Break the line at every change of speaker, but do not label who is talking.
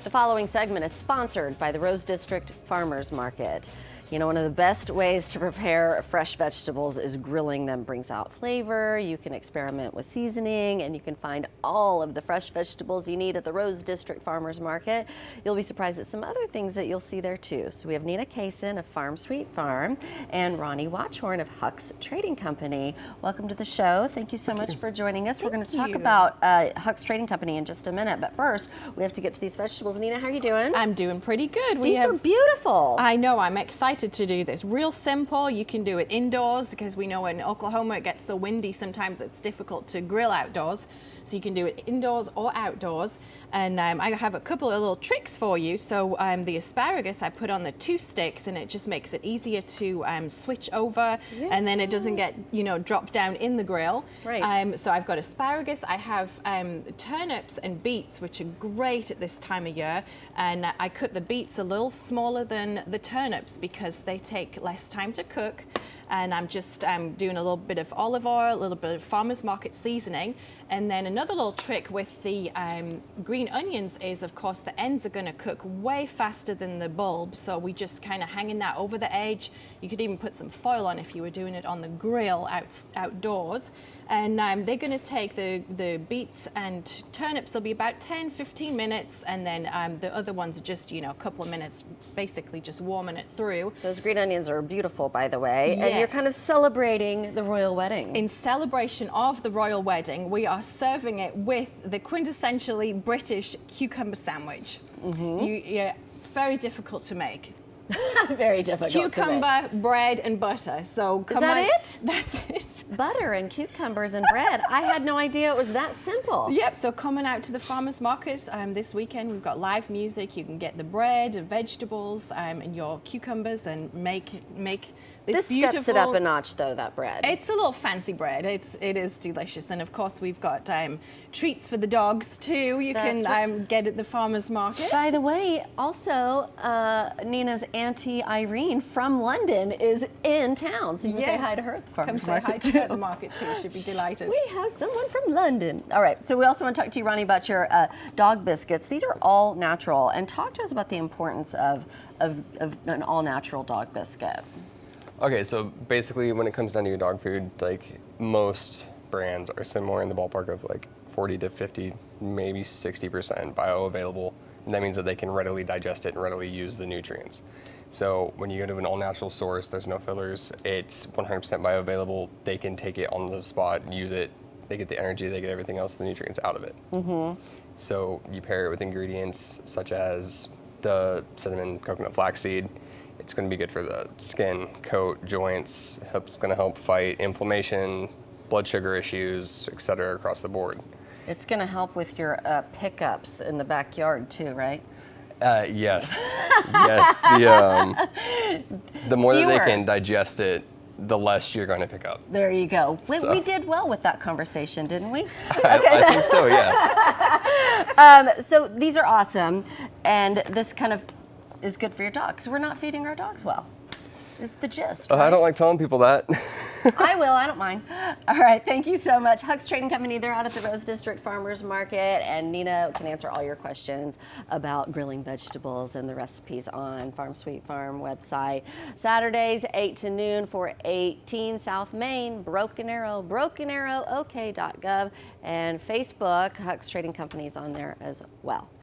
The following segment is sponsored by the Rose District Farmers Market. You know, one of the best ways to prepare fresh vegetables is grilling them. Brings out flavor, you can experiment with seasoning, and you can find all of the fresh vegetables you need at the Rose District Farmers Market. You'll be surprised at some other things that you'll see there too. So we have Nina Kaysen of Farm Sweet Farm and Ronnie Watchhorn of Huck's Trading Company. Welcome to the show. Thank you so much for joining us. We're going to talk about Huck's Trading Company in just a minute, but first we have to get to these vegetables. Nina, how are you doing?
I'm doing pretty good.
These are beautiful.
I know, I'm excited to do this. Real simple. You can do it indoors because we know in Oklahoma it gets so windy sometimes it's difficult to grill outdoors. So you can do it indoors or outdoors. And I have a couple of little tricks for you. So the asparagus I put on the 2 sticks, and it just makes it easier to switch over, and then it doesn't get, you know, dropped down in the grill.
Right.
So I've got asparagus. I have turnips and beets, which are great at this time of year. And I cut the beets a little smaller than the turnips because they take less time to cook. And I'm just doing a little bit of olive oil, a little bit of farmer's market seasoning. And then another little trick with the green onions is, of course, the ends are going to cook way faster than the bulb. So we just kind of hanging that over the edge. You could even put some foil on if you were doing it on the grill outdoors. And they're going to take the beets and turnips, will be about 10-15 minutes. And then the other ones are just, you know, a couple of minutes, basically just warming it through.
Those green onions are beautiful, by the way.
Yes.
And you're kind of celebrating the royal wedding.
In celebration of the royal wedding, we are serving it with the quintessentially British cucumber sandwich. Yeah, very difficult to make.
Very difficult
Cucumber, bread, and butter. So come on.
Is that it?
That's it.
Butter and cucumbers and bread. I had no idea it was that simple.
Yep, so coming out to the farmers market this weekend, we've got live music. You can get the bread and vegetables and your cucumbers and make this beautiful.
Steps it up a notch, though, that bread.
It's a little fancy bread. It is delicious. And of course, we've got treats for the dogs too. You can get at the farmers market.
By the way, also, Nina's Auntie Irene from London is in town. So you can say hi to her at the farmers market.
Come say hi to her at the market too. She'd be delighted.
We have someone from London. All right, so we also want to talk to you, Ronnie, about your dog biscuits. These are all natural. And talk to us about the importance of an all-natural dog biscuit.
Okay, so basically when it comes down to your dog food, like most brands are similar in the ballpark of like 40 to 50, maybe 60% bioavailable. And that means that they can readily digest it and readily use the nutrients. So when you go to an all-natural source, there's no fillers, it's 100% bioavailable. They can take it on the spot, use it, they get the energy, they get everything else, the nutrients out of it. So you pair it with ingredients such as the cinnamon coconut flaxseed. It's going to be good for the skin, coat, joints. It's going to help fight inflammation, blood sugar issues, etc. across the board.
It's going to help with your pickups in the backyard too, right?
Yes. Yes. The more that they can digest it, the less you're going to pick up.
There you go.
So.
We did well with that conversation, didn't we?
I think so, yeah.
So these are awesome, and this kind of is good for your dog, because we're not feeding our dogs well, is the gist, right?
I don't like telling people that.
I will, I don't mind. All right, thank you so much. Huck's Trading Company, they're out at the Rose District Farmers Market, and Nina can answer all your questions about grilling vegetables and the recipes on Farm Sweet Farm website. Saturdays, 8 to noon for 18 South Main, Broken Arrow, brokenarrowok.gov, and Facebook, Huck's Trading Company is on there as well.